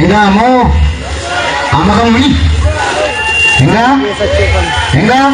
Enggak mau. Ama kamu ini? Enggak? Enggak?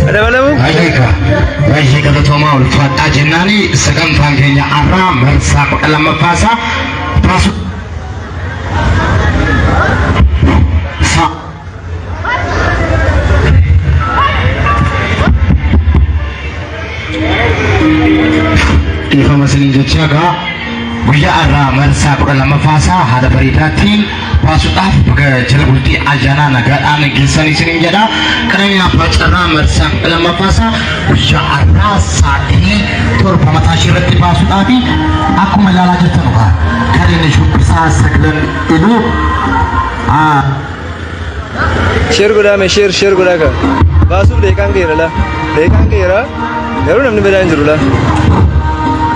Ada mana bu? Aika, baik kata Toma ulfat ajenani segam panggilnya Aram mersak dalam bahasa masuk sa informasi ini jaga guyya Aram mersak dalam bahasa ada beritatin Pasutaf ke jelbulti ajana nagaan gisani sini jada karena pacara mersak dalam bahasa guyya Aram sadi tur pamatashir di pasutafi aku melalaju terus kali ini bisa segala itu Share guda me share guda ka basu dekang kira la baru namni beran jurula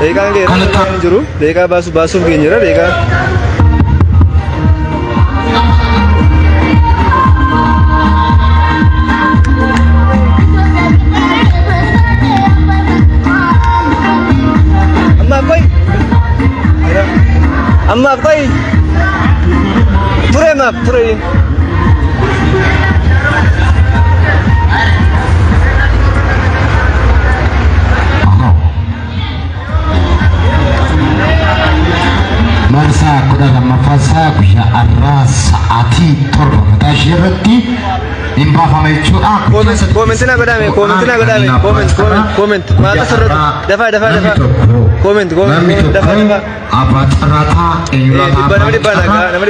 Deeqaan geera hin jiru. Deeqaa baasuuf geenyera deeqaa. Amma koy. Ture. Marsaa kudha lammaffaasaa guyyaa har'aa sa'aatii torba mataa ishee irratti hin baafame jechuudha. Koomentii na godhame. Kooment. Maata sirriitti. Dafaa. Kooment. Dafaa. Abbaa carraataa eenyuraataa nama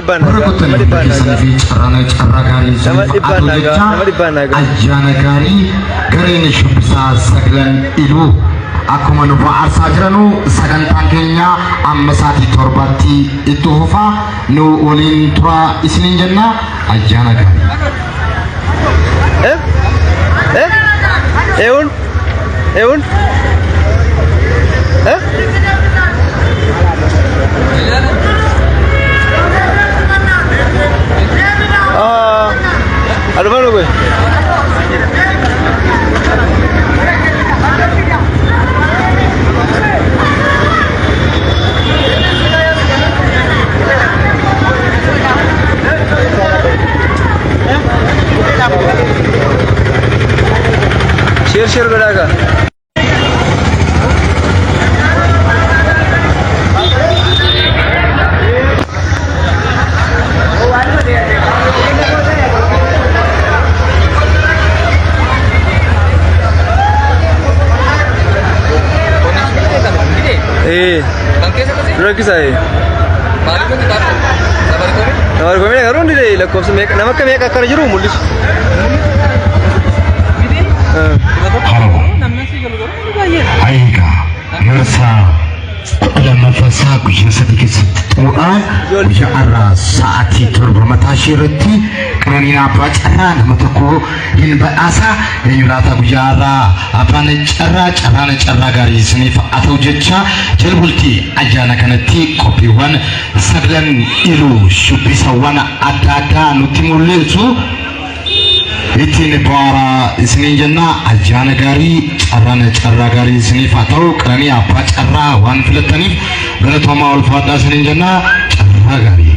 dhibbaan ayyaana gaarii gareen shubbisaa sagalan iluu akkuma nu bohaarsaa jiranu sagantaan keenya amma sa'aatii torbaatti itti fufaa nu waliin tura isiniin jenna ayyaana gaarii. Eewun. Aduh mana gue? Share godhaga. Dura kisah Nabar kami nak karun dia lekop semek nama kami nak kerja juru mulis. Ayah, merasa lammaffaasaa guyyaa sadii keessatti xumuraa guyyaa har'aa sa'aatii torba mataa ishee irratti qananiin abbaa carraa nama tokko hin badhaasa eenyuraataa guyyaa har'aa abbaan carraa gaarii isiniif haa ta'u jecha jala bultii ayyaana kanatti qophiiwwan sagalan iluu shubbisawwan adda addaa nutti mul'isu ittiin bohaara isiniin jenna ayyaana gaarii carraa gaarii isiniif haa ta'u qananii abbaa carraa waan filattaniif galatoomaa ulfaadhaa isiniin jenna carraa gaarii.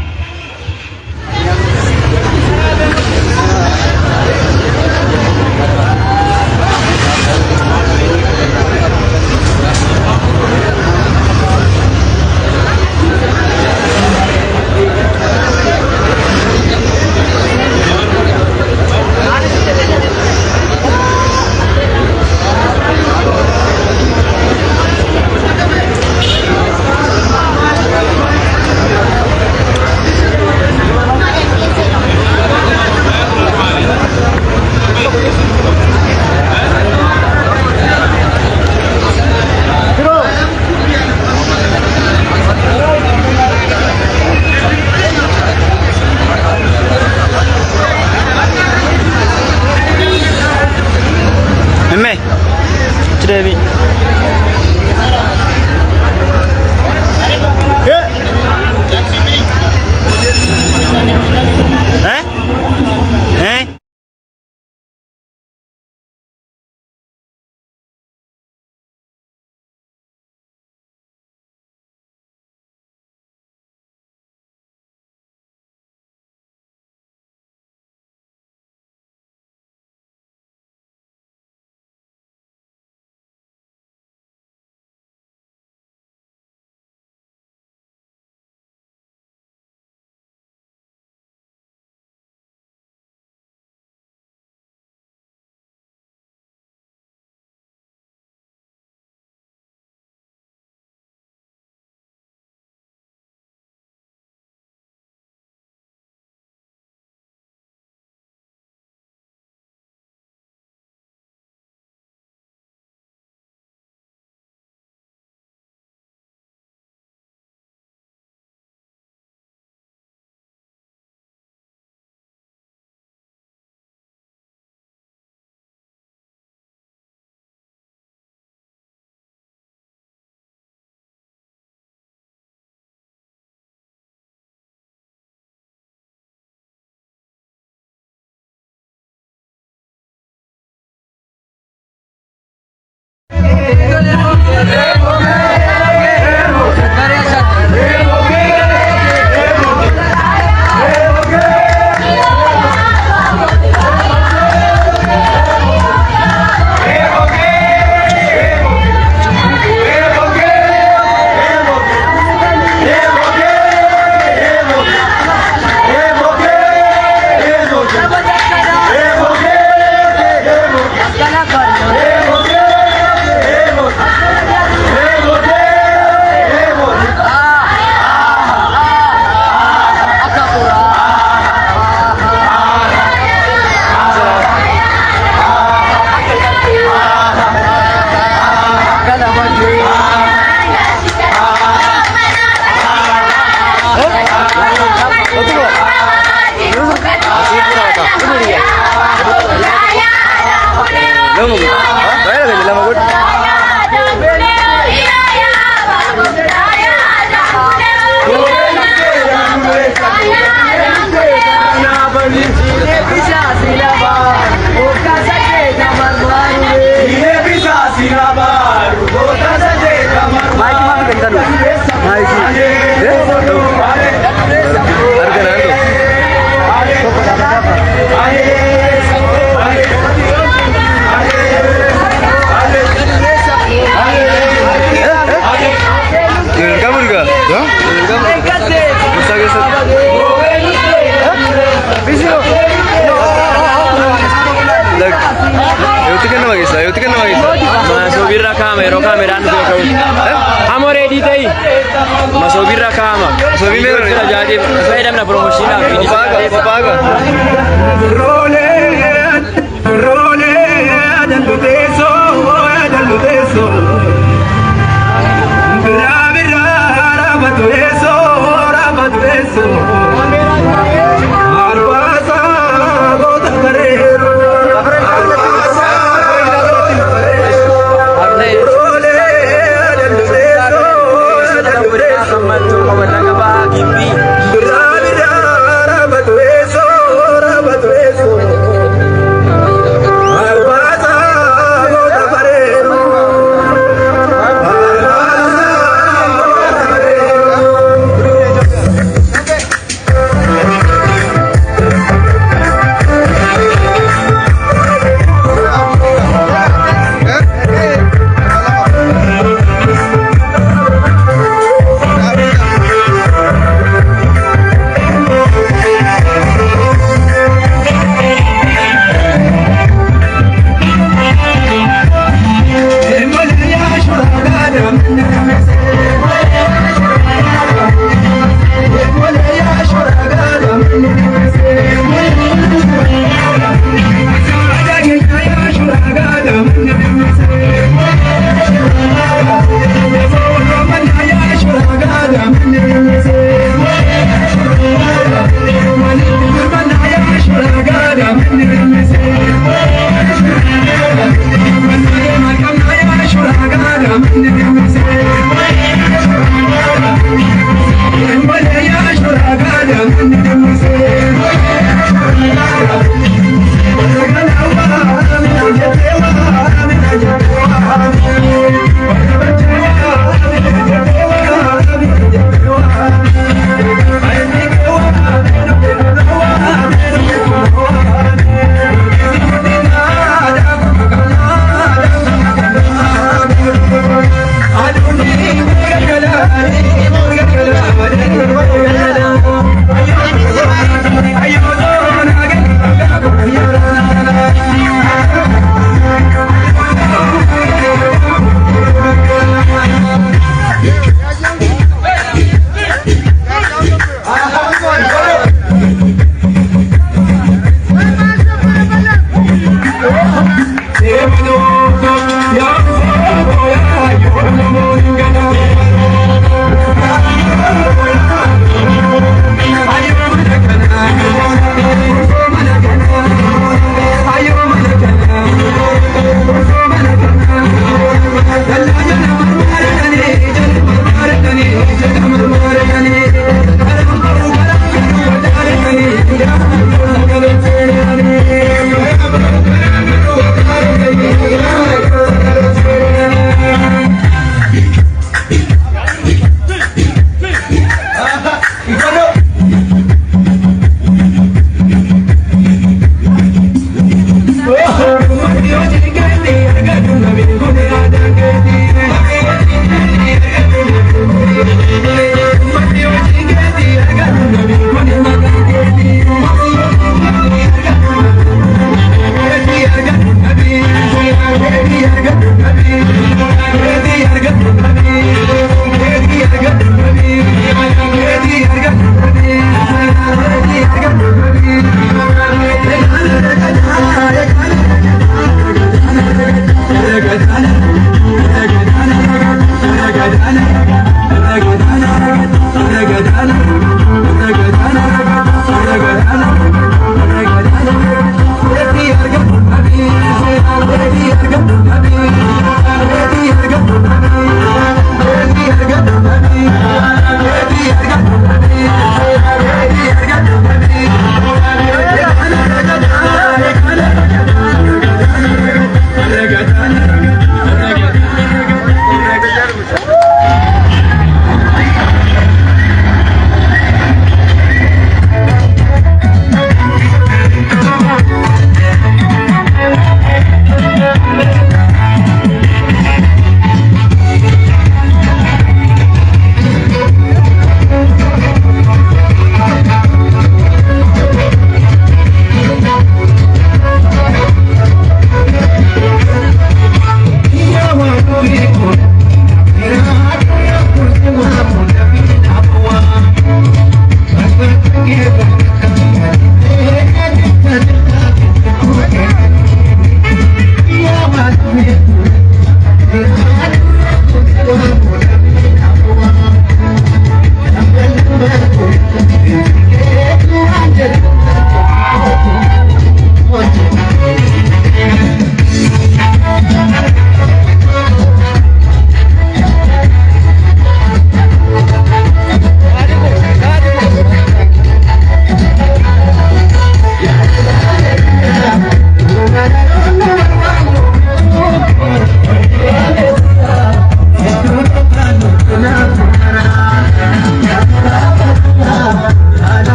Masobirra kama. Masobirra kama. Jadi, saya dah nak promosi lah. Paga. Role, dan luteso. Rabatu eso. Arbasa, gota carero.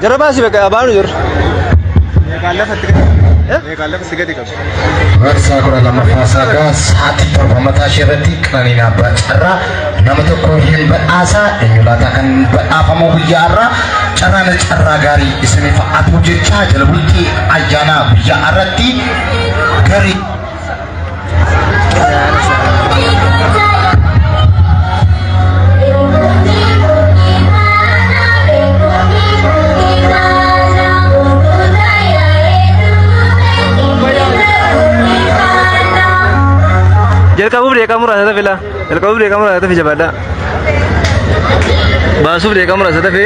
Jarabasi baka abanu jor. Warsa kura lama fasa ga saati performata shirati kanina bacara nama tokko hin ba'asa enyulata kan ba'afamu biyara carana carra gari ismi fa'atu jecha jalbulti ajana biyarati gari Jalqabuuf deeqamu raasata fila. Jalqabuuf deeqamu raasata fi jabaadha. Baasuuf deeqamu raasata fi.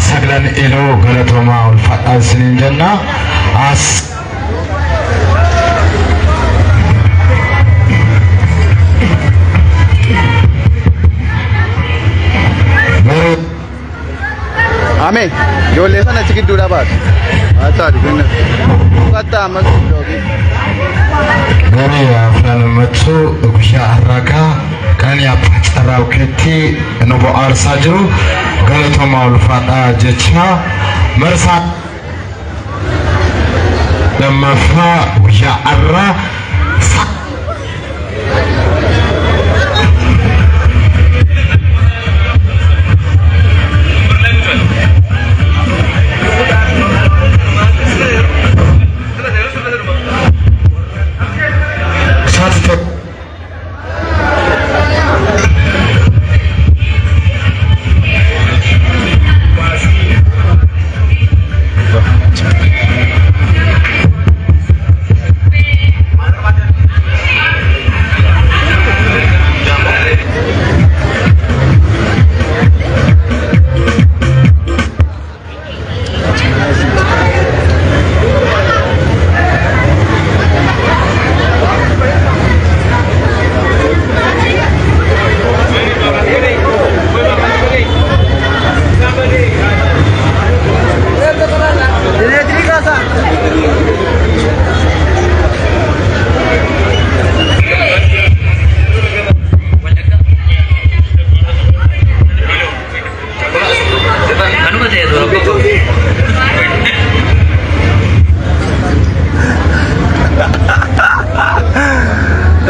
Saglan elo galatoma ulfaadhaa isiniin jenna as Ame, yo le sana chiquit dura baat. Ata dikena. Kata amas jogi. Gani afran matsu gusha haraka kan ya patsaraw keti no bo arsajiru galatoma ulfaadhaa jecha marsa lamafa gusha arra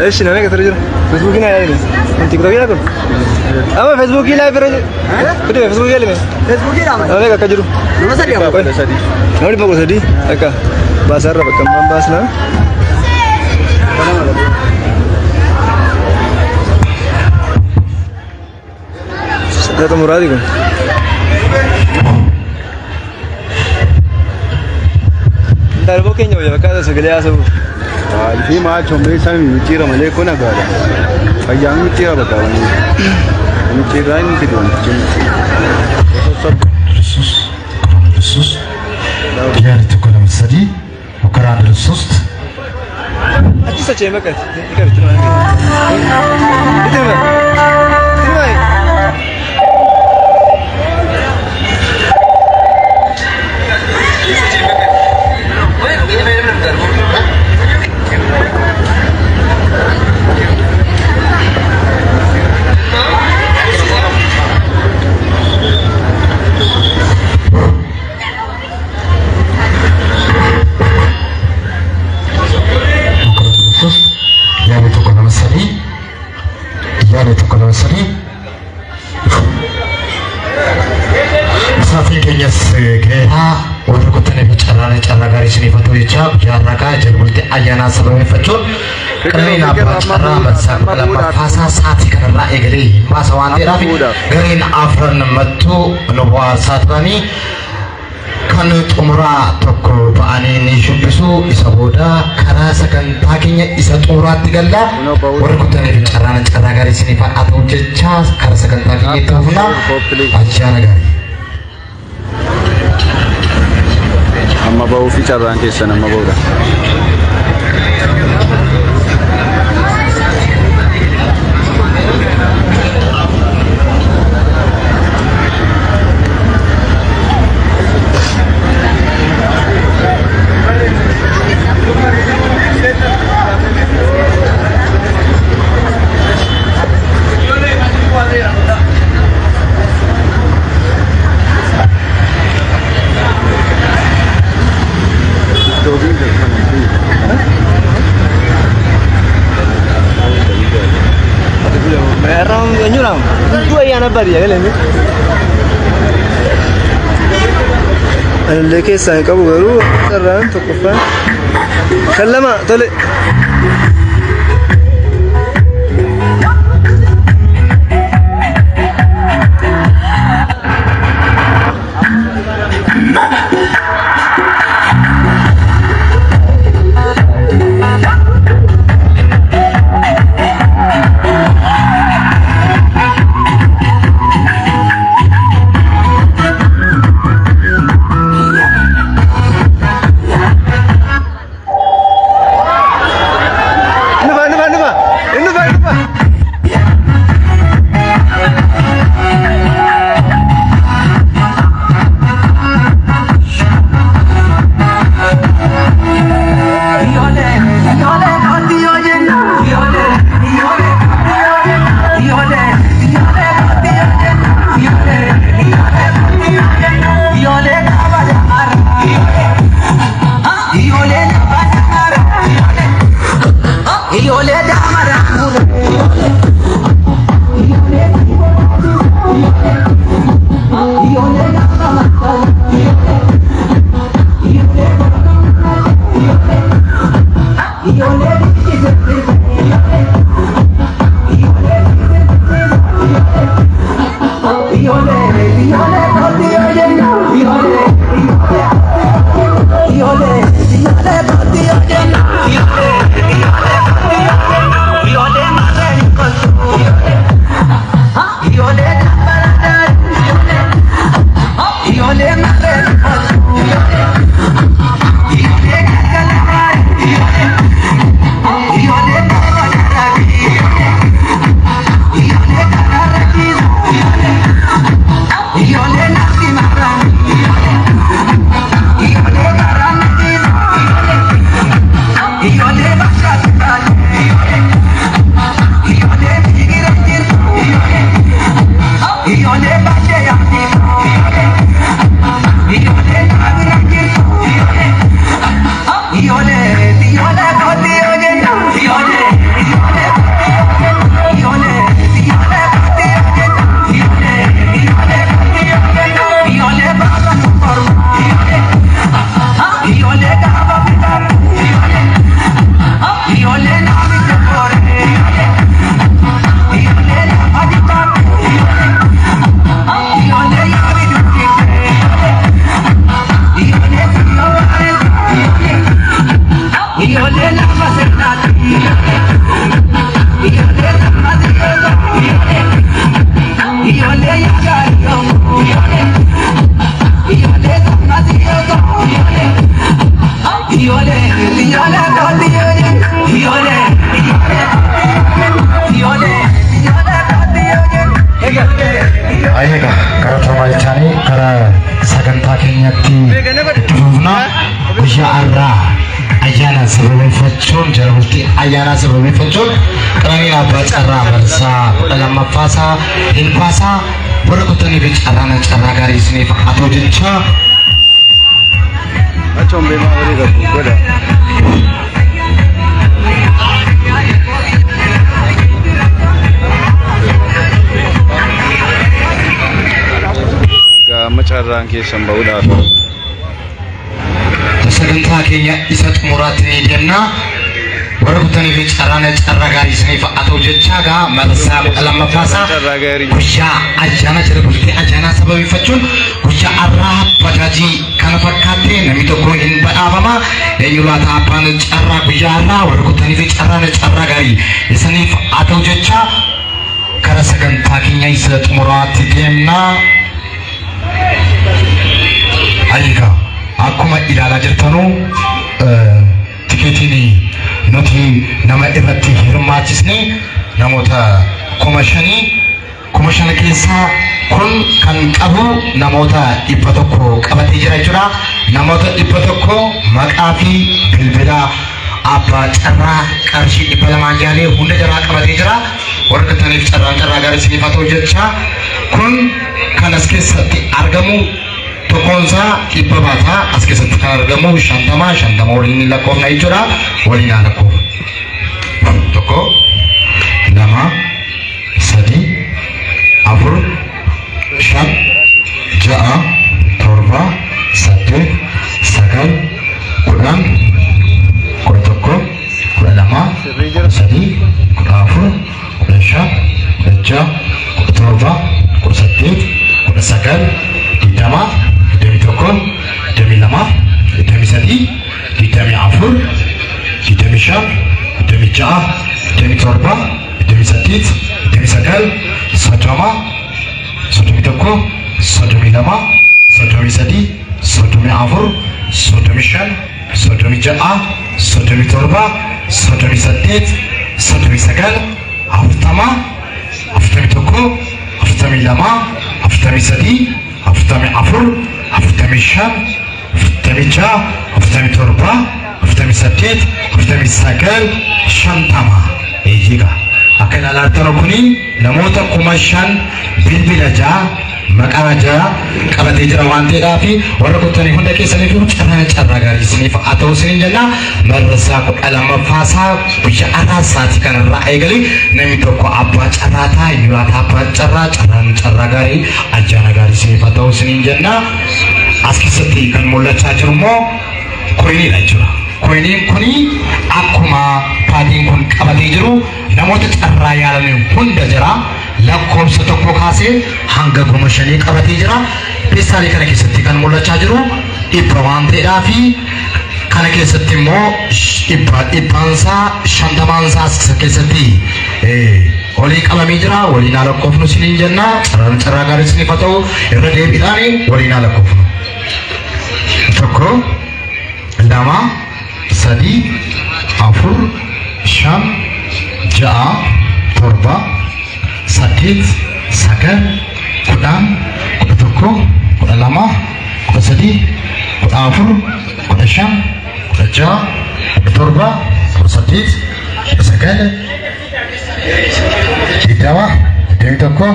ايش انا كثر جرا فيسبوك هنا يعني انت كده كده اما فيسبوك لا فرج كده فيسبوك لا فيسبوك لا انا كجرو ما سدي نوري بقول سدي اكا باسر بكم باسنا ده مرادي كن darbo kenyo ya kada segala asu Alfi ma chombe sami mutira male kona gara. Ayang mutira batawa ni. Mutira ni kidon. sus diğer tukalım sadi o karar sus Aqui só tinha maca. Fica vitrine. Vitrine. Vitrine. ayana sabab facun karena bacara bersama fasa saat karena egri masa wanti rafi garin afran matu nubuat satani kanut umra toko paani ni shubbisu isa boda kara sakan pakinya isa turat tigalla warkutan cara gari sini pak atau jecha kara sakan pakinya itu huna ajana gari amma bau fi carran ke sana amma bau da nabari ya gale اللي كيسان كابو غرو تران تقفا خلما طلع Ayeega karaa torbaalchaanii karaa sagantaa keenyatti dhufna guyyaa har'aa ayyaana sababeeffachuun jalbultii ayyaana sababeeffachuun qananii abbaa carraa marsaa 12ffaasaa hilfaasaa warra kutanii fi carraa gaarii isiniif haa ta'u jecha Achon bema wali gabu goda. Macarraan keessan ba'uudhaaf sagantaa keenya isa xumuraatti ni deemna warra kutanii fi carraa gaarii isiniif haa ta'u jecha gaa marsaa 12ffaasaa guyyaa ayyaana jalbultii ayyaana sababeeffachuun guyyaa har'aa bajaajii kana fakkaattee namni tokko hin badhaafama eenyu laata abbaan carraa guyyaa har'aa warra kutanii fi carraa gaarii isiniif haa ta'u jecha karaa sagantaa keenya isa xumuraatti deemna. Ayeega akkuma ilaalaa jirtanu tikeetiin nuti nama irratti hirmaachisne namoota 5,000 keessaa kun kan qabu namoota 100 qabatee jira jechuudha. Namoota 100 maqaa fi bilbila abbaa carraa qarshii 200 jaalee hunda jaraa qabatee jira. Warra kutaniif carraa gaarii isiniif haa ta'u jecha kun kan as keessatti argamu tokkoonsa dhibba baataa as keessatti kan argamu 50 waliin lakkoofna jechuudha. Waliin haa lakkoofnu 1 2 3 4 5 6 7 8 9 10 11 12 13 14 15 16 17 18 19 20 21 lama soddomii sadii soddomii afur soddomii shan soddomii ja'a soddomii torba soddomii saddeet soddomii sagal afurtama afurtamii tokko afurtamii lama afurtamii sadii afurtamii afur afurtamii shan afurtamii ja'a afurtamii torba afurtamii saddeet afurtamii sagal shantama. Eejiga akka ilaaltan kuni namoota 5,000 bilbila ja'a maqaa ja'a qabatee jira waan ta'eedhaaf warra kuttanii hunda keessaniif carraa gaarii isiniif haa ta'u isiniin jenna. Marsaa 12ffaasaa guyyaa araasaati kanarraa eegalee namni tokko abbaa carraataa yuraata abbaa carraa gaarii ayyaana gaarii isiniif haa ta'u isiniin jenna. As keessatti kan mul'achaa jiru immoo koyiniidha jechuudha. Koyiniin kuni akkuma paadiin kun qabatee jiru namoota carraa yaalanii hunda jira. Lakkoofsa tokko kaasee hanga 5,000 qabatee jira. Peestaalii kana keessatti kan mul'achaa jiru dhibba waan ta'eedhaaf kana keessatti immoo dhibbaansaa 50 keessatti olii qabamee jira. Waliin haa lakkoofnu isiniin jenna. Carraa gaarii isiniif haa ta'u irra deebiidhaan waliin haa lakkoofnu. Tokko lama sadii afur shan ja'a torba saddeet sagal kudhan kudha tokko kudha lama kudha sadii kudha afur kudha shan kudha ja'a kudha torba kudha saddeet kudha sagal digdama digdamii tokko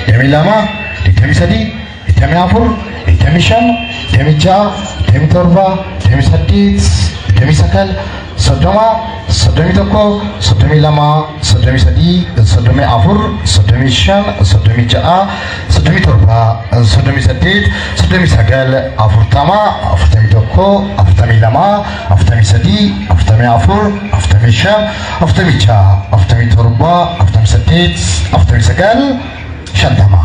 digdamii lama digdamii sadii digdamii afur digdamii shan digdamii ja'a digdamii torba digdamii saddeet digdamii sagal soddoma soddomii tokko soddomii lama soddomii sadii soddomii afur soddomii shan soddomii ja'a soddomii torba soddomii saddeet soddomii sagal afurtama afurtamii tokko afurtamii lama afurtamii sadii afurtamii afur afurtamii shan afurtamii ja'a afurtamii torba afurtamii saddeet afurtamii sagal shantama.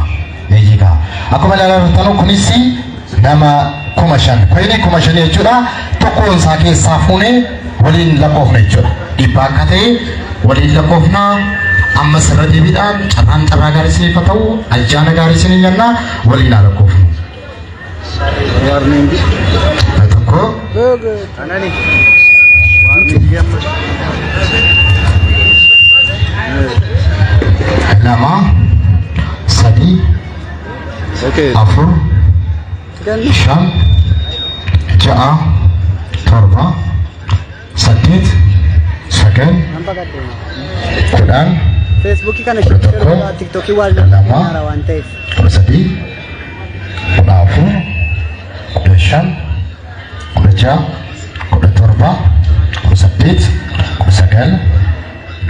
Eeyigaa akkuma ilaaltan kunis nama 5,000 koyinii 5,000 jechuudha. Tokkoon isaa keessaa fuunee waliin lakkoofna jechuudha. Dhibba akka ta'e waliin lakkoofna. Amma irra deebiidhaan carraa gaarii isiniif haa ta'u ayyaana gaarii isiniin jenna. Waliin haa lakkoofnu. Tokko lama sadii afur shan ja'a torba saddeet sagal kudhan Facebookii kana kudha tokko TikTokii waan lama waan ta'eef kudha sadii kudha afur kudha shan kudha ja'a kudha torba kudha saddeet kudha sagal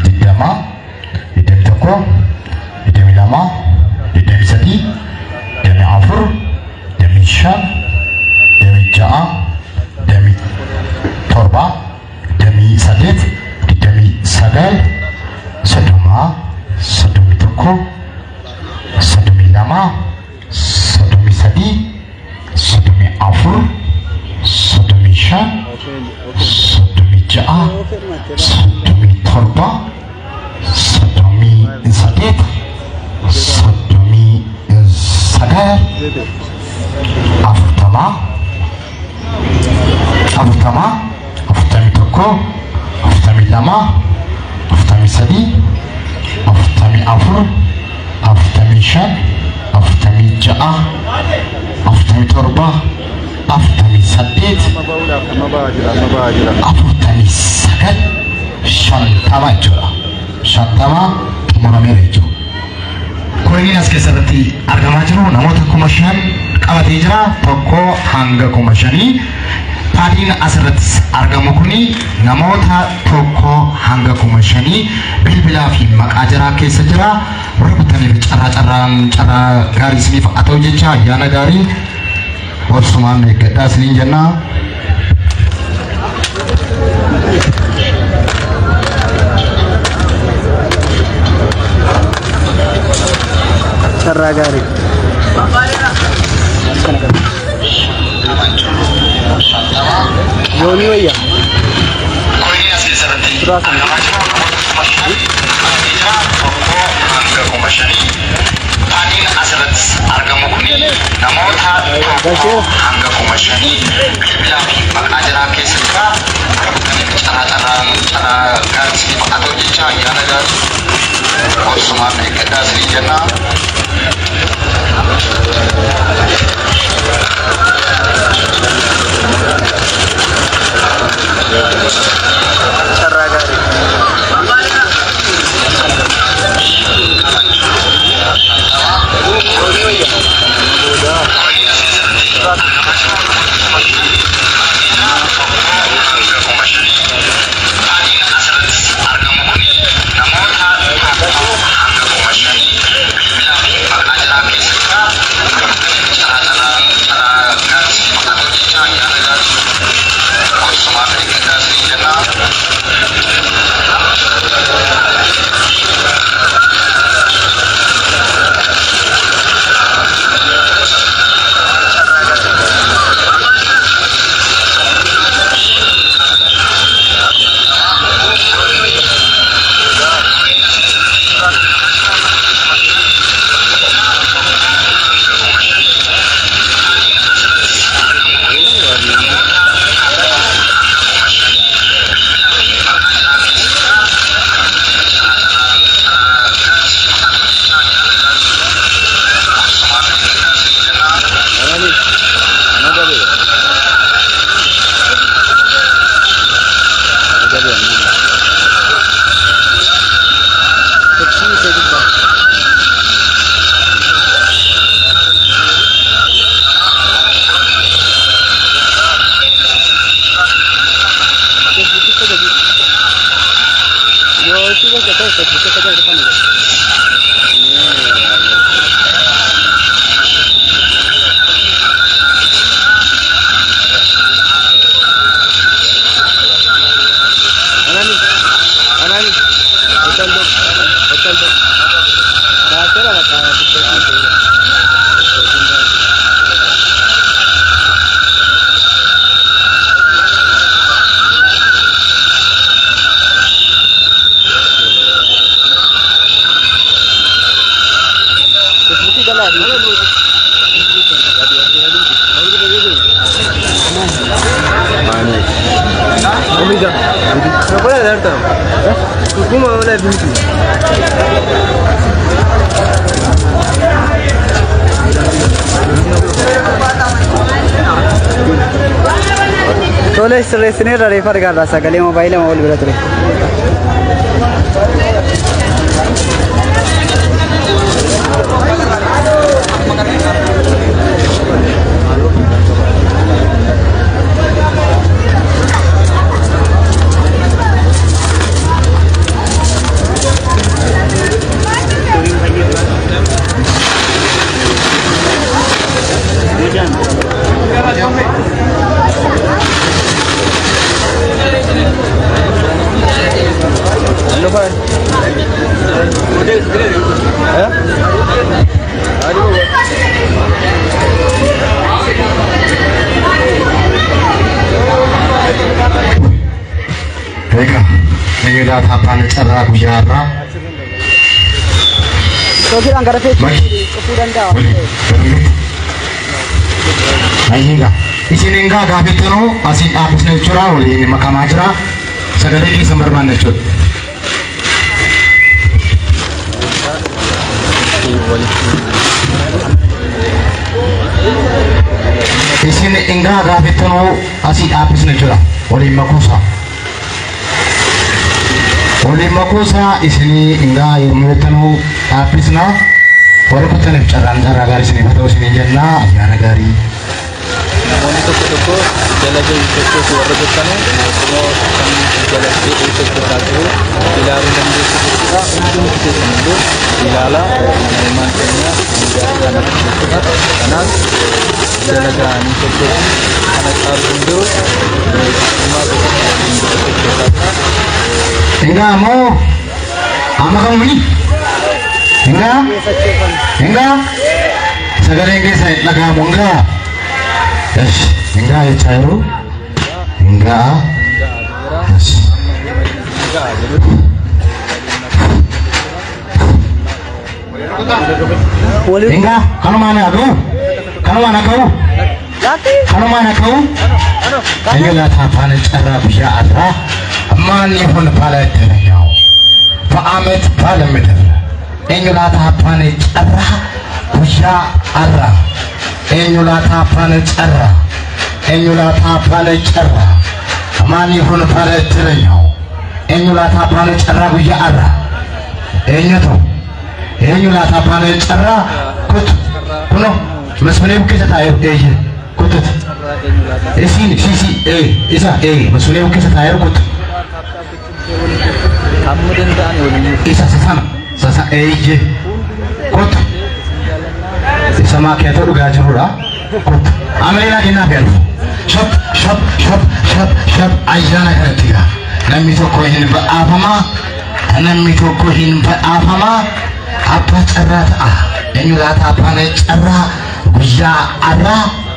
digdama digdamii tokko digdamii lama digdamii sadii digdamii afur digdamii shan digdamii ja'a digdamii torba digdamii saddeet digdamii sagal soddoma soddomii tokko soddomii lama soddomii sadii soddomii afur soddomii shan soddomii ja'a soddomii torba soddomii saddeet soddomii sagal afurtama afurtamii tokko afurtamii lama afurtamii sadii afurtamii afur afurtamii shan afurtamii ja'a afurtamii torba afurtamii saddeet afurtamii sagal shantama jechuudha. Shantama xumurameera jechuudha. Koyiniin as keessatti argamaa jiru namoota 5,000 qabatee jira. Tokko hanga 5,000. Paadiin asirratti argamu kuni namoota tokko hanga 5,000 bilbilaa fi maqaa jaraa keessa jira. Warra kuttaniif carraa gaarii isiniif haa ta'u jecha ayyaana gaarii obsumaan eeggadhaa isiniin jenna. carraa gaarii. Yooni wayya. Taniin asirratti argamu kuni namoota hanga 5,000 bilbilaa fi maqaa jiraa keessatti carraa gaarii fa'aatoo jecha ayyaana gaarii gorsumaan eeggadhaa isinii jenna. Carraa gaarii. Tole sirreessinee irra reefa argaarraa sagalee moobaayilaa wal bira ture. Egaa taphaan carraa guyyaarraa Sookidhaan gara feesbuukii cufuu danda'a. Ayyiga isin egaa gaafettanoo asiin dhaabbisne jechuudha waliin makamaa jira sagalee keessan barbaanne jechuudha. Isin egaa gaafettanoo asiin dhaabbisne jechuudha waliin makuusaa. Waliin makuusaa isinii egaa yommuu jettanuu dhaabbisna warra kuttaniif carraan gaarii isinii haa ta'u isinii jennaa ayyaana gaarii. Namoonni tokko dalaga tokko warra beekamu immoo kan dalagdee eeggachuu taasisu ilaaluu dandeessu jechuudha. Hundumti keessan illee ilaalaa ilmaan keenya kanatti jechuudha. Kanaaf dalagaa ni tokkotti kana caalu hunduu dhimma tokko Enggak mau, ama kamu ini? Enggak, enggak. Segala yang saya nak kamu enggak. Yes, enggak ya Cairu, enggak. Yes. Enggak, kalau mana aku? Kalau mana kau? Kalau mana kau? Enggak apa cara bisa ada. Man yang pada ternyau. Pak Ahmed pada meter. Enggak apa cara bisa ada. Enggak apa cara. Enggak apa cara. Man yang pada ternyau. Enggak apa cara bisa ada. Enggak tu. Enggak apa cara kut. Kuno. Masuknya bukan saya tahu kutut. Sini sisi isa masuknya bukan saya tahu kutut. Kamu dan Isa sasa kutut. Sama kayak tu juga jurura kutut. Amelina kena belu. Shop aja nak tiga. Nami tu kohin apa mah? Nami tu kohin apa mah? Apa cara Enggak apa cara Guyya arraa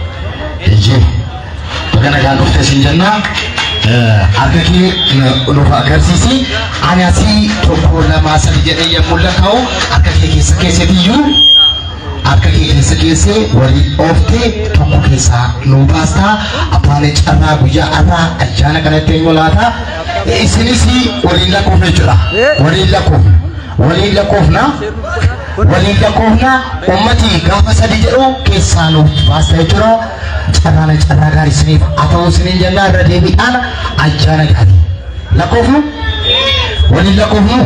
bakka nagaan dhufte siin jenna harka kee nuuf agarsiisi ani asii tokko lama sadi jedhee yommuu lakkaa'u harka kee keessa keessetiyyuu harka kee keessa keessee walii ooftee tokko keessaa nuu baastaa abbaan carraa guyyaa arraa ayyaana kanatti eenyu laata isinis waliin lakkoofne jechuudha waliin lakkoofna ummati gaafa sadi jedhu keessaa nuuf baasta jechuudha carraa gaarii isiniif haa ta'u isiniin jennaa irra deebiidhaan ayyaana gaarii lakkoofnu waliin lakkoofnu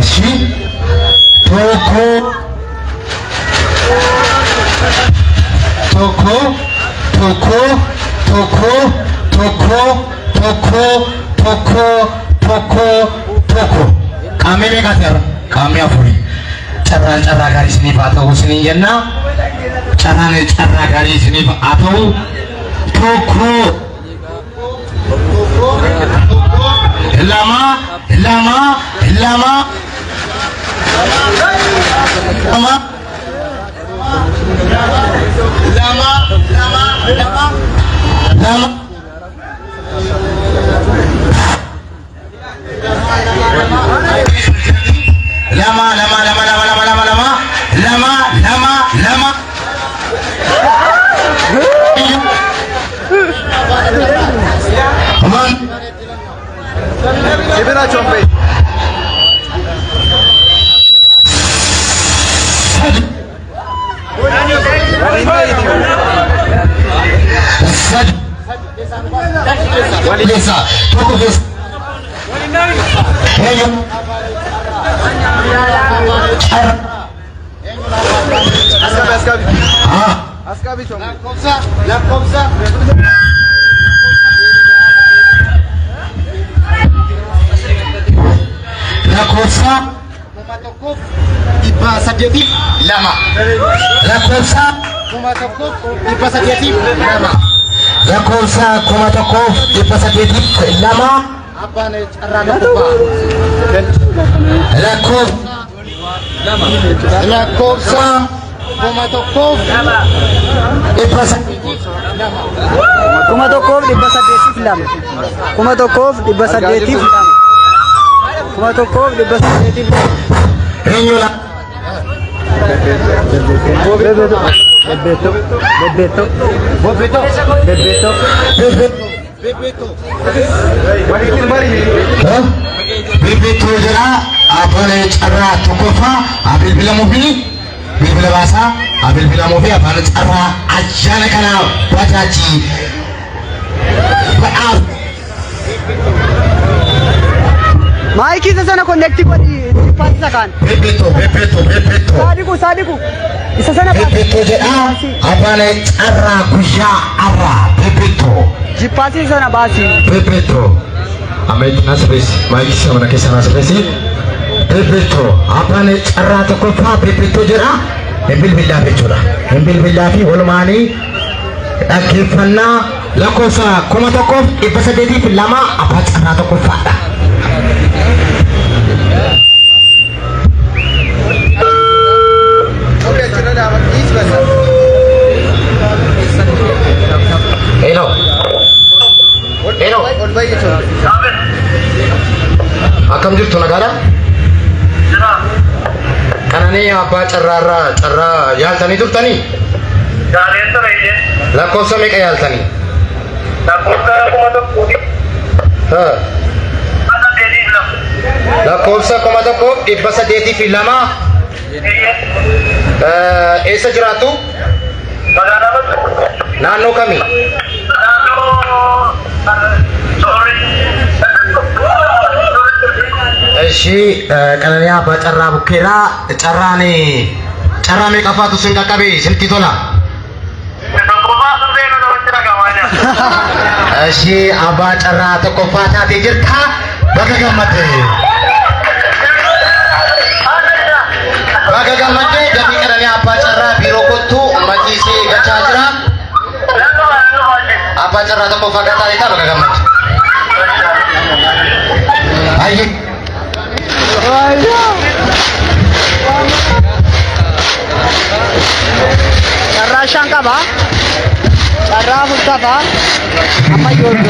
ishii tokko qaamee meeqaati har'a qaamee afurii carraa gaarii isiniif haa ta'u isiniin jennaa carraa gaarii isiniif haa ta'u tokko lama Ibera chompe. Askabi chompe. Lakobsa. lakkoofsa kuma tokkoof dhibba saddeetiif lama lakkoofsa kuma tokkoof dhibba saddeetiif lama lakkoofsa kuma tokkoof dhibba saddeetiif lama abbaan carraa lakkoofsa lakkoofsa kuma tokkoof dhibba saddeetiif lama kuma tokkoof dhibba saddeetiif lama kuma tokkoof dhibba saddeetiif lama kuma tokkoof dhibba saddeetiif eenyudha Bebeto jira abbaan carraa tokkoffaa bilbila baasaa bilbilamuu fi abbaan carraa ayyaana kana bajaajii ba'aaf Maiki isa sana connect godhi paasa kan. Bebeto. Sadiku. Isa sana Bebeto jedha abbaan carraa guyyaa arraa Bebeto. Jippaasi sana baasi. Bebeto. Ameeti nasibesi maayikii sana keessa nasibesi. Bebeto abbaan carraa tokkoffaa Bebeto jedha bilbilaaf jechuudha. Bilbilaa fi walumaanii dhaggeeffannaa lakkoofsa kuma tokkoof dhibba saddeetiif lama abbaa carraa tokkoffaadha. Hello. Akkam jirtu nagaadha? Kanani apa cara yaaltanii turtanii? Jaaleensa reeyye. Lakkoofsa meeqa yaaltanii? Lakkoofsa 1,000. Mana deedii lama. Lakkoofsa 1,802. Eessa jiraattu? Magaalaa Batuu. Naannoo kamii? Eshi Qananii Abbaa Carraa Bukkeedhaa. Carraa meeqaffaatu sin qaqqabe isinitti tola? Eshi Abbaa Carraa tokkoffaa taatee jirta. Baga gammadde. Baga gammadde galii Qananii Abbaa Carraa biiroo kottu maciisee gachaa jira. Abbaa Carraa tokkoffaa taatee baga gammadde. Ayyee. Carraa shan qaba. Carraa afur qaba. Amma ijoollee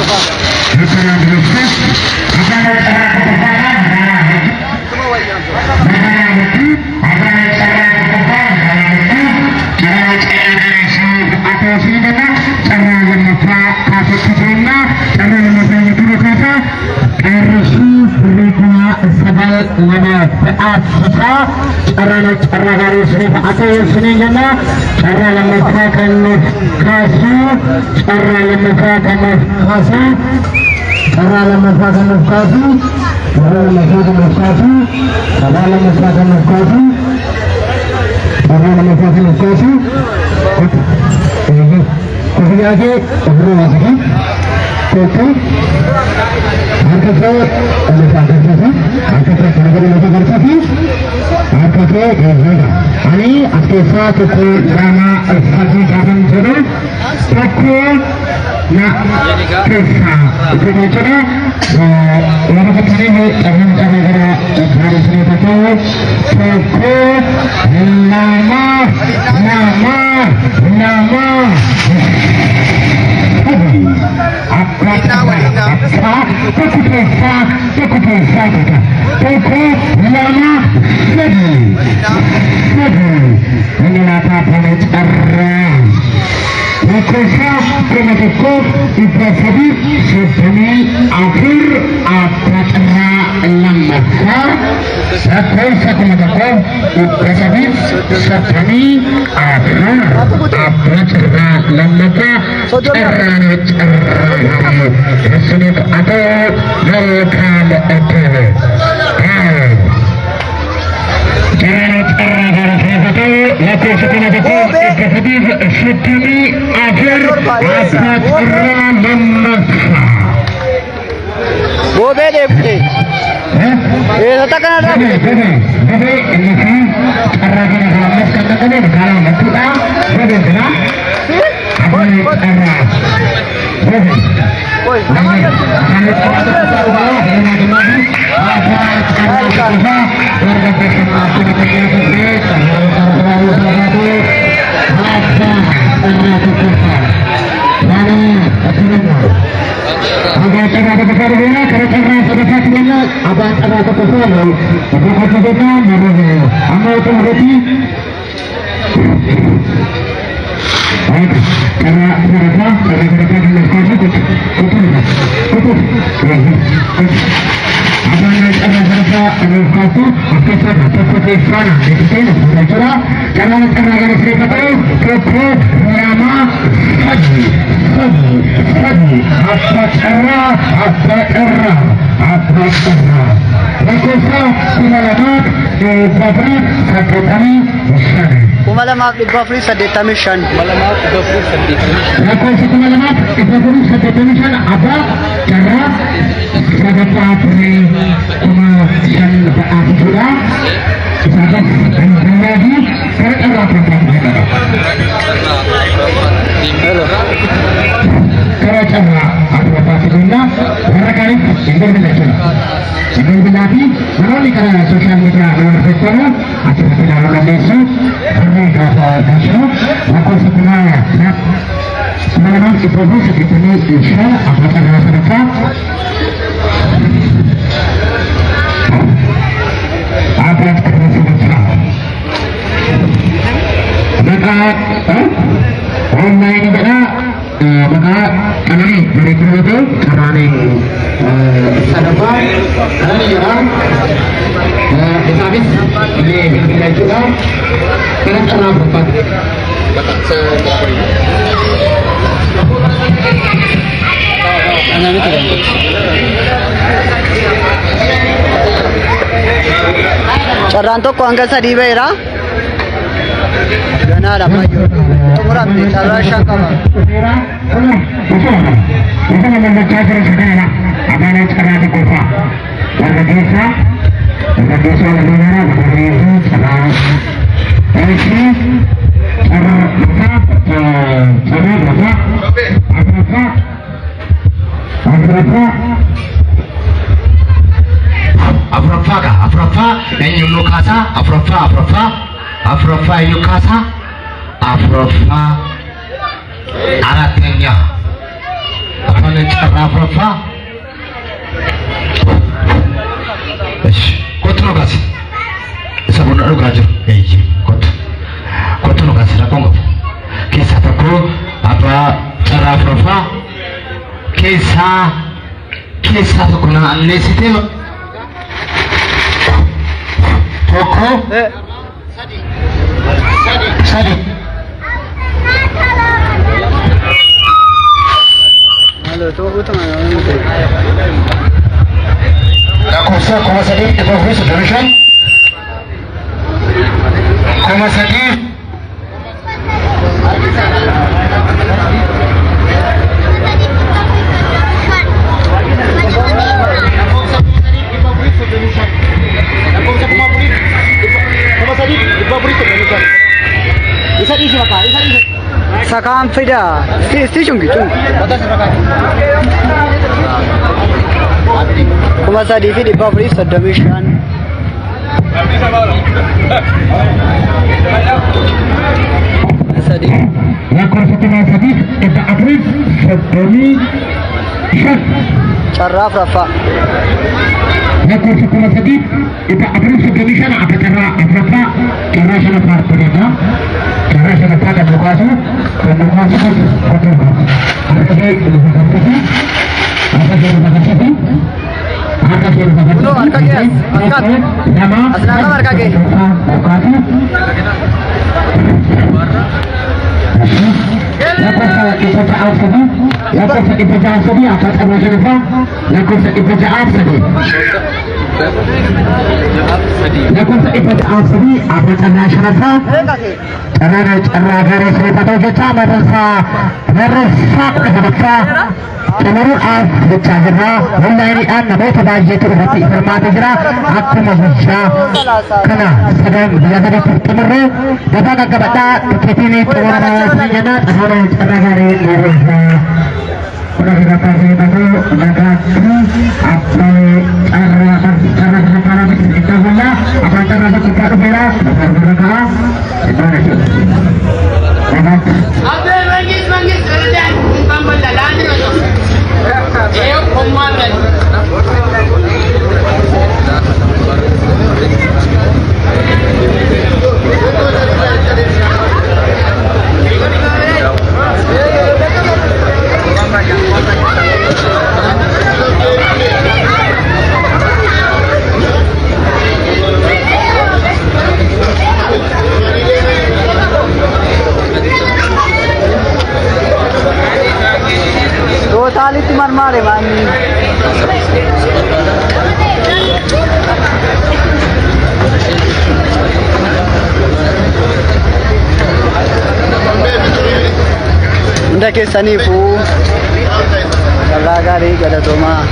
Kumalamak dhibba afurii 85. Lakkoofsa 2,485 Abbaa Carraa sadarkaa turee 5,000 ba'aa fituudha. Isaanis dandamaa fi gara carraa furdaa qaba. Gara carraa afuraffaa fituudha. Warra gaariif hin bilbilachuudha. Bilbilaafi namoonni karaa sooshaal miidiyaa dabarfachaa asirratti ilaaluu dandeessu. Warreen gaafa gaafatu lakkoofsa 2,485 Abbaa Carraa sadarkaa Abbaa Carraa sadarkaa online juga maka kami dari itu karena sadapa karena juga habis ini kita juga karena cara berpat Carraan tokko hanga sadii ba'eera. Ganaadha baay'ee. Xumuramte carraa shan qaba. Afrafa eenyu kaasa afrafa eenyu kaasa afrafa aratnya apa nih cara afrafa kot lo kasih sabun lo kasih kot lo kasih apa enggak kisah aku apa cara afrafa kisah tuh kena analisis Toko Sadi Halo, tunggu tengah. Koma Sadi itu harus solution. Koma Sadi Sakam fida. Si chungi. Kuma sadi fi dibba furi sadamishan. Sadi. Lakon setelah Sadi kita approve sadamishan. Carraa rafa. Lakon setelah Sadi kita approve sadamishan apa cara afrafa cara sana partonya cara sana pada lokasi dan lokasi itu apa Uno, arka ke? Arka. Asnaga arka ke? Menurut bicara online namoota baay'eetu irratti hirmaatee jira akkuma guddaa kana sadan biyya turre gabaa gaggabadhaa tikeetiin xumuramaa jenna xamuura carraa gaarii irraa udah kita kasih tahu naga apa cara kita punya apa cara kita berbeda mereka itu Ada manggis kerjaan pembelaan itu. Dia komandan. Totally timar mare man. Unda keessanii fuu carraa gaarii galatoomaa.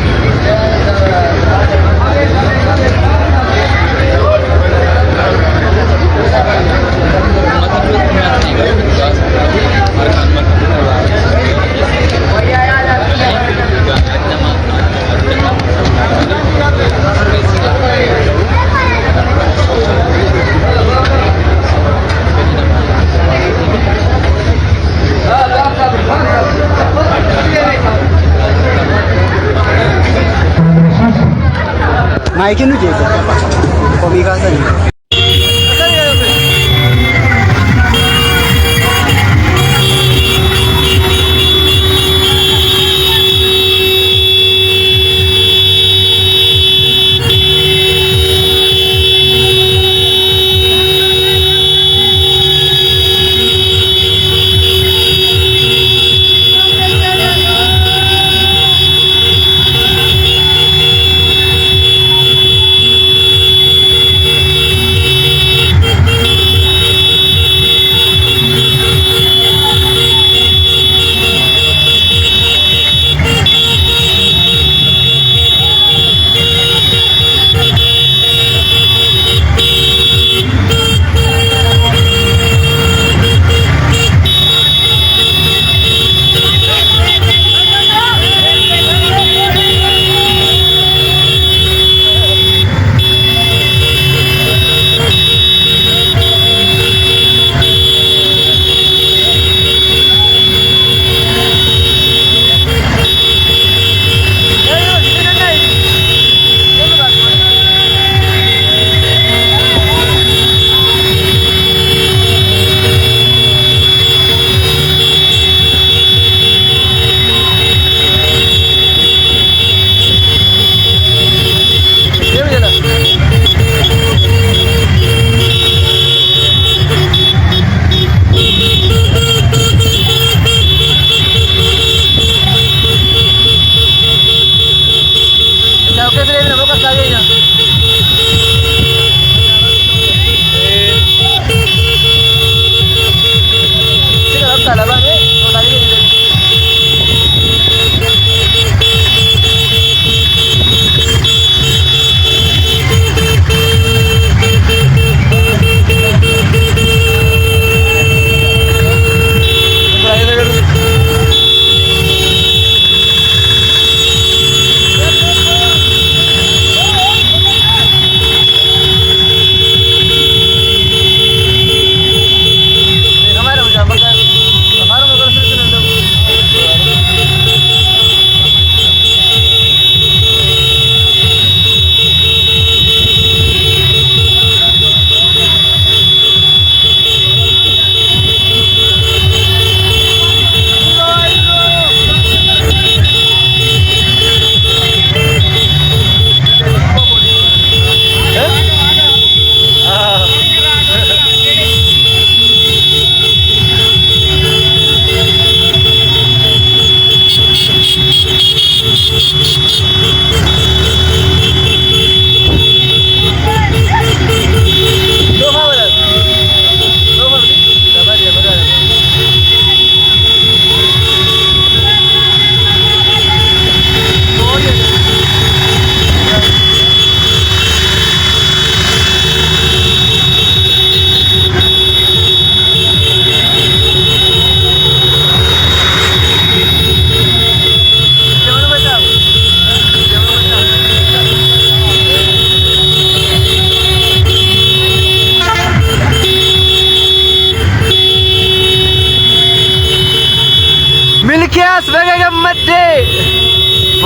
Maikin nu jecha komii kaasanii.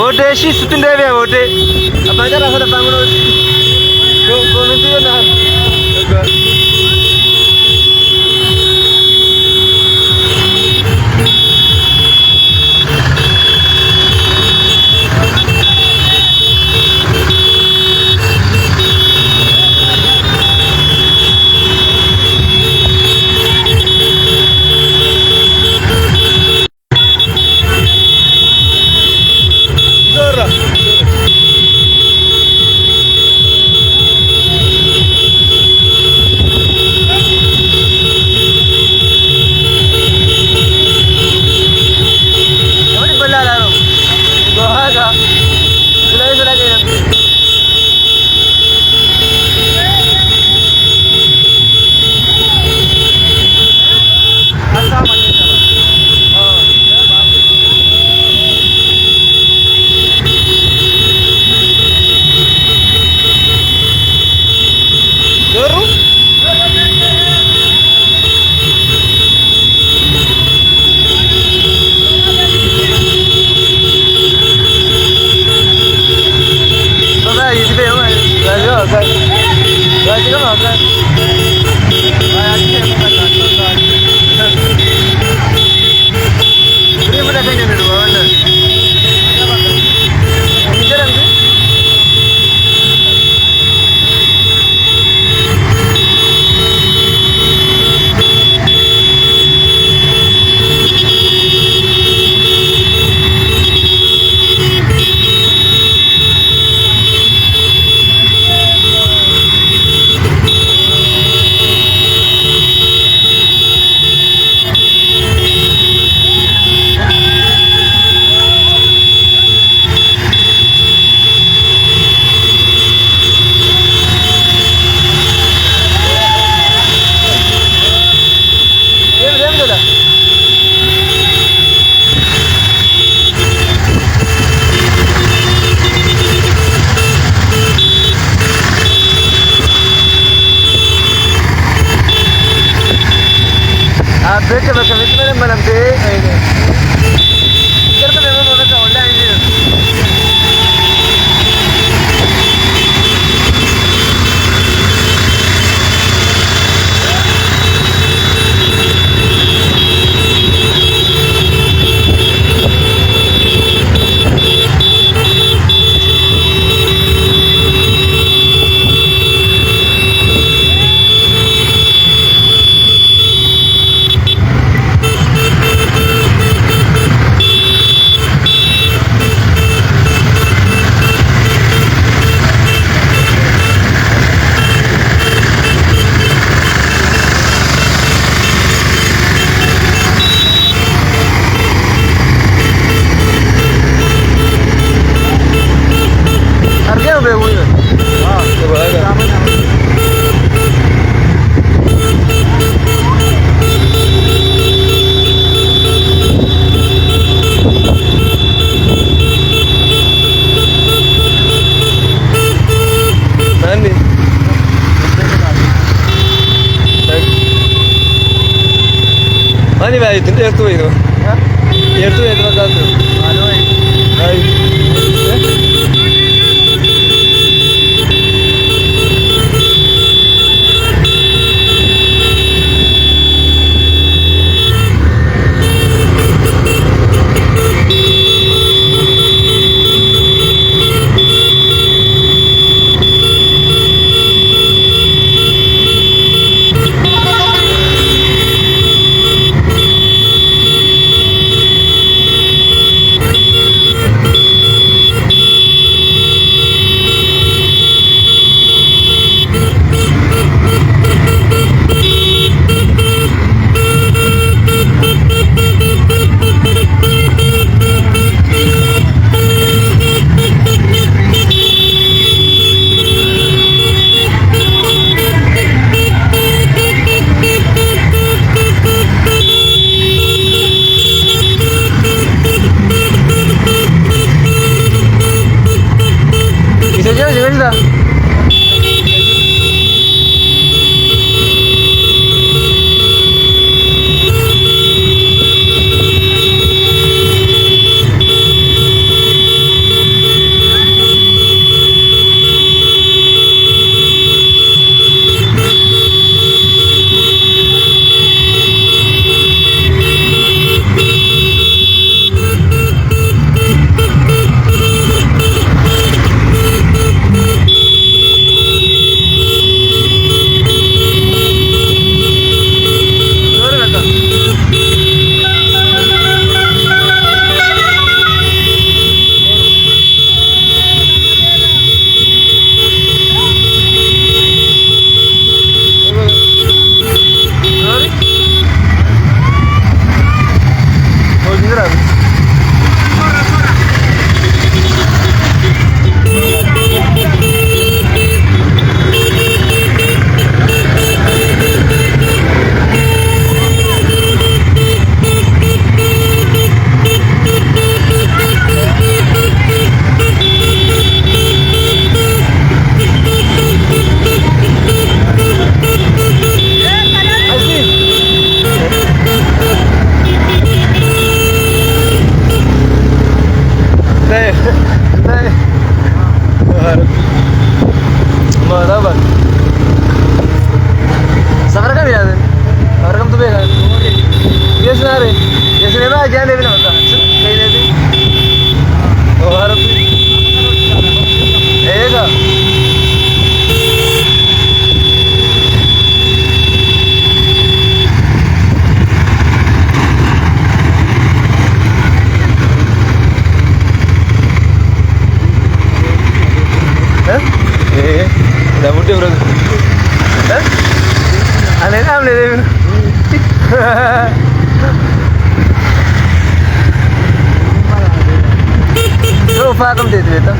Vote shi sitin debe vote. Apa aja rasa depan ngono. Komenti yo nah. Mani vai, tu ertu itu. Ertu itu kan tu. Hai. नहीं बराबर सफर का भी याद है और कम तो बेगा ये सुना रहे ये सुने में क्या लेने होता कहीं ले भी और एगा udah muda bro. Aneh aneh deh. Tuh paham deh itu.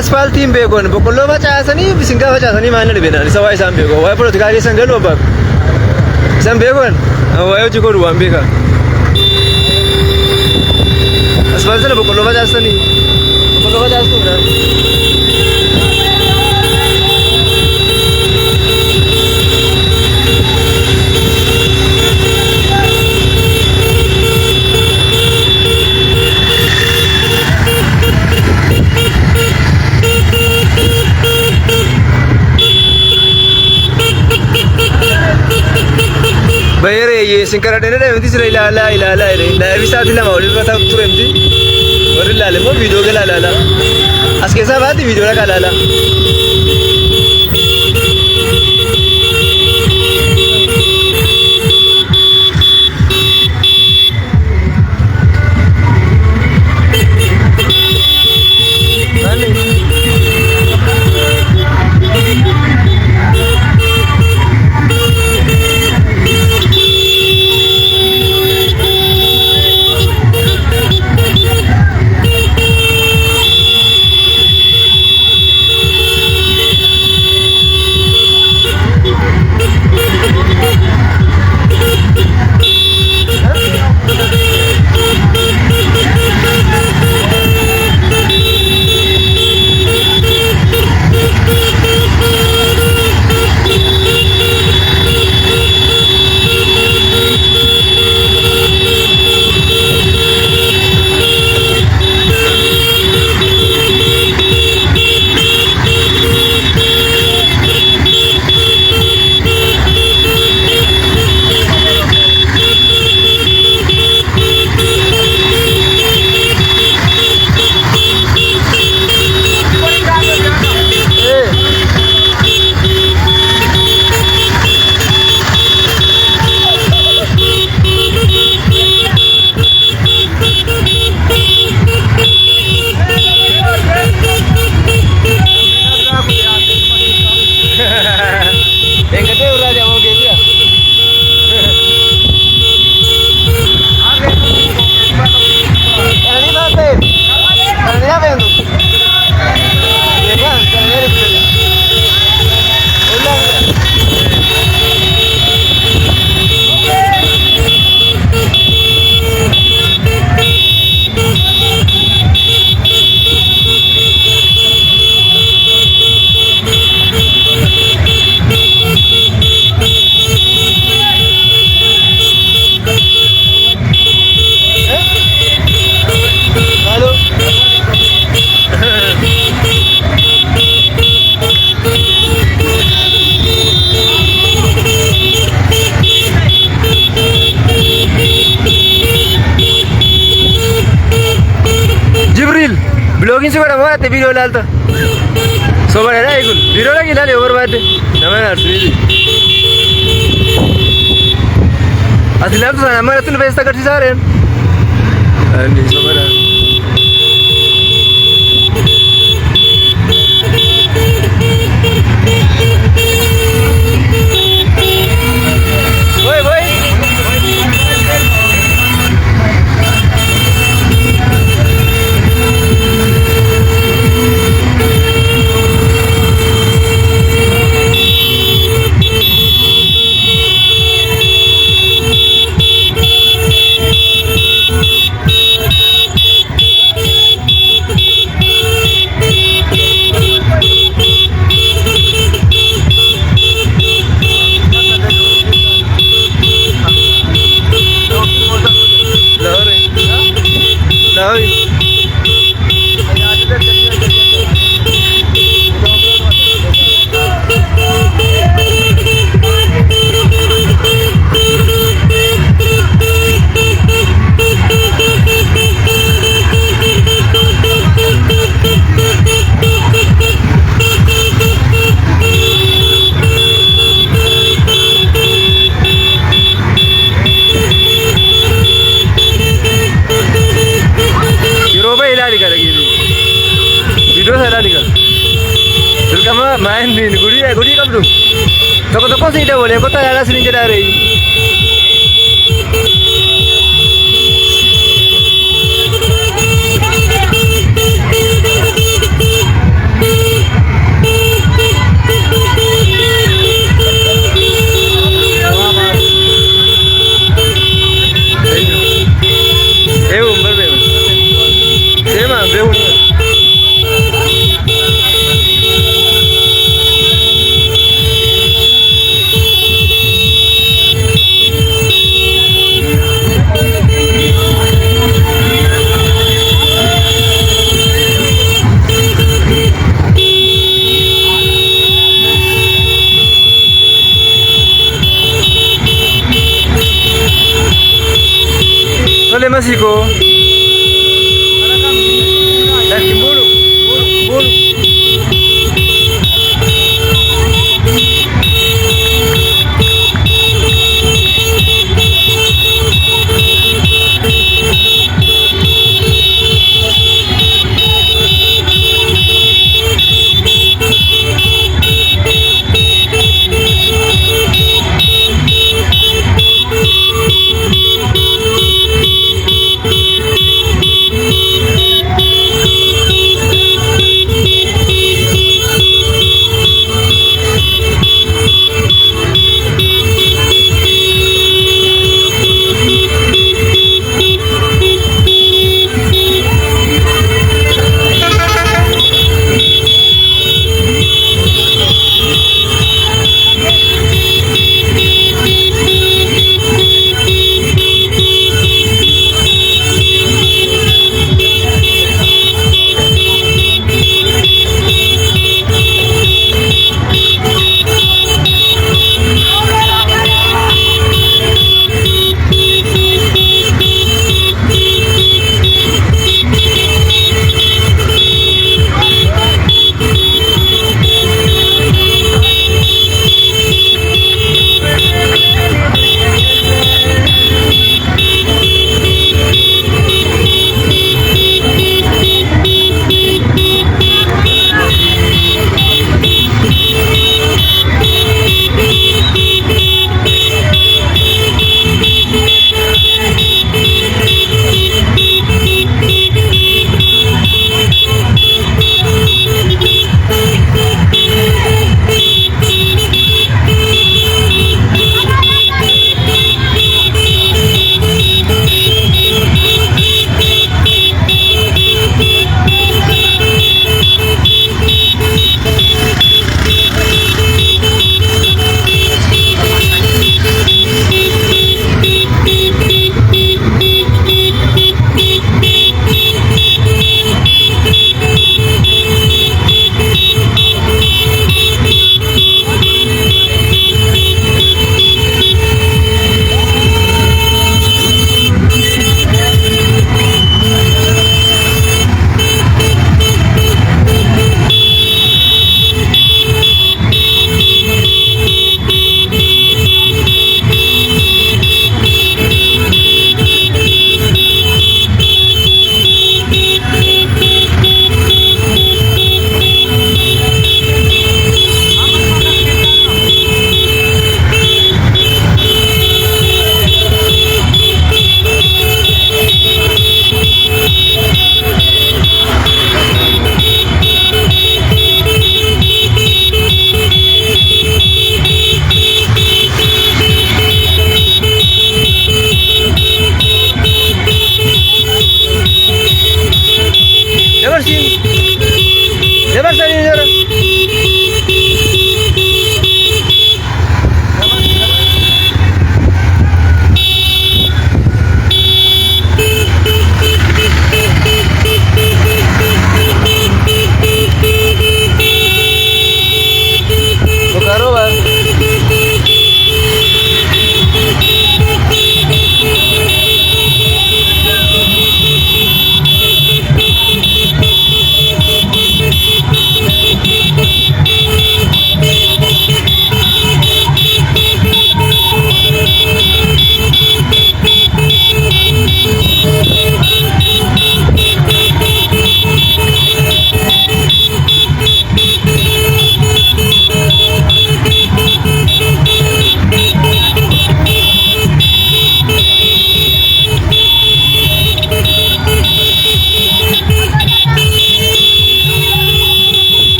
Asfaltiin beekon boqqolloo facaasanii bisingaa facaasanii maanna dhibeenaan isa waa isaan beekon waa'ee poolitikaa keessan galuu abbaa isaan beekon waa'ee hojii godhu waan beekaa asfaltii sana boqqolloo facaasanii boqqolloo facaastuu Bayar ye sinkara dene deh, nanti sudah ilala ini. Nah, bisa tidak mau lihat apa tuh nanti. Baru lala, mau video ke lala. Askes apa di video ke lala. Convince godha moo ati video ilaalta? Sobaadha kun video dhaqi ilaali yoo barbaadde nama hin aarsu. Ati ilaaltu sana amma irratti nu feesita agarsiisaa reen. Ani sobaadha. Video saya lagi kan. Terutama main di gudi kamu tu. Toko-toko sih dah boleh. Kota ada sini je dari. Oleh Mexico. Bulu.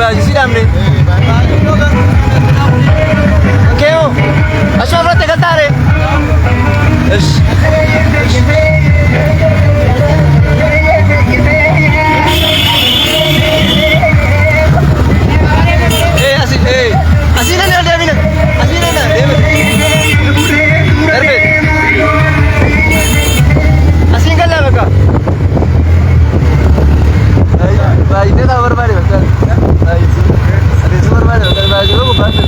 baay'ee si dhamne. Keemoo asuma fudhatte galtaare. Asii nana deemina. Asii nana deemina. Darbe. Asiin galla bakka. Baay'ee kan barbaade bakka. Adeemsa barbaade bakka baay'ee bakka baay'ee.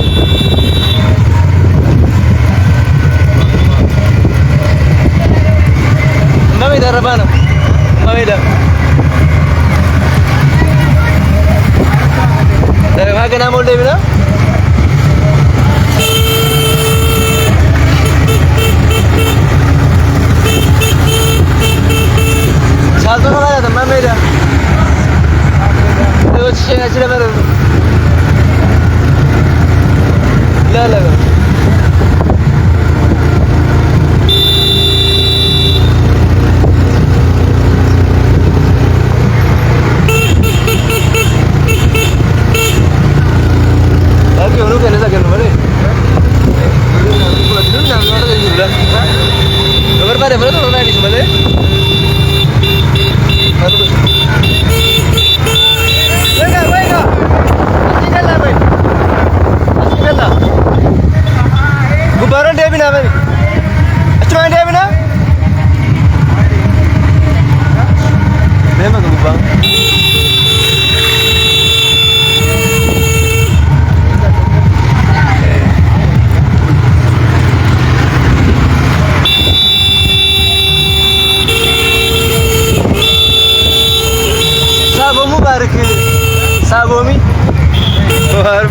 Mami dah rabana. Mami dah. Dah makan nama boleh bila? Salto no gaya, mami dah. Itu cina cina baru. Lala. Lagi orang kan ada kan mana? Dulu nak orang ada juga. Nomor pada berapa orang ada di sana? Venga. Así que la ven. Así que la. Gubaran dia bina ven. Acuma dia bina? Memang gubang. Sabomi. Baru.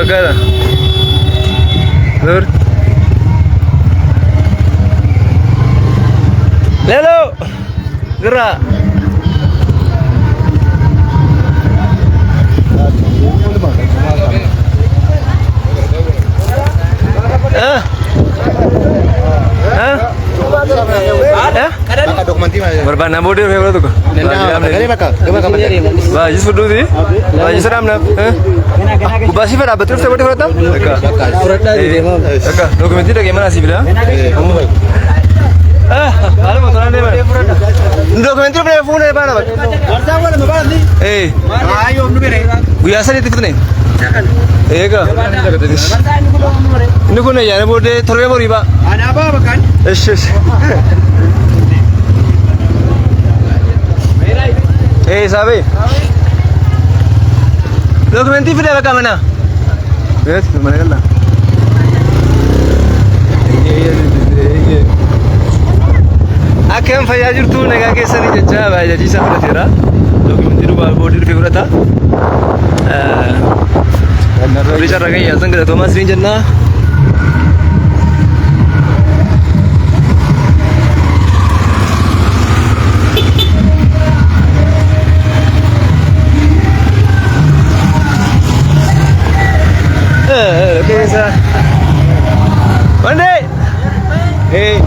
Agora. Dur. Lelo. Gerak. Hah? Hah? Hah? Berban na bodi fe bro ko. Ba jis fudu di. Ba jis ram na. Basi fer abetul se bodi furata. Aka. Dokumenti da gimana sih bila? Halo motoran deh mana? Dokumenti punya phone ada mana? Eh. Ayo nu bere. Biasa di tiket nih. Eka. Ini kau nih ya, bodi thorbe bori ba. Ada apa kan? Esh. Eh, sabe? Dokumenti punya apa mana? Yes, mana kan lah? Akan fajar tu nega kisah ni jejak, baca jisa bertera. Dokumenti rupa bodi figurata. Bicara lagi ya, sangka Thomas Rinjana. Okay, sir. One day. Hey.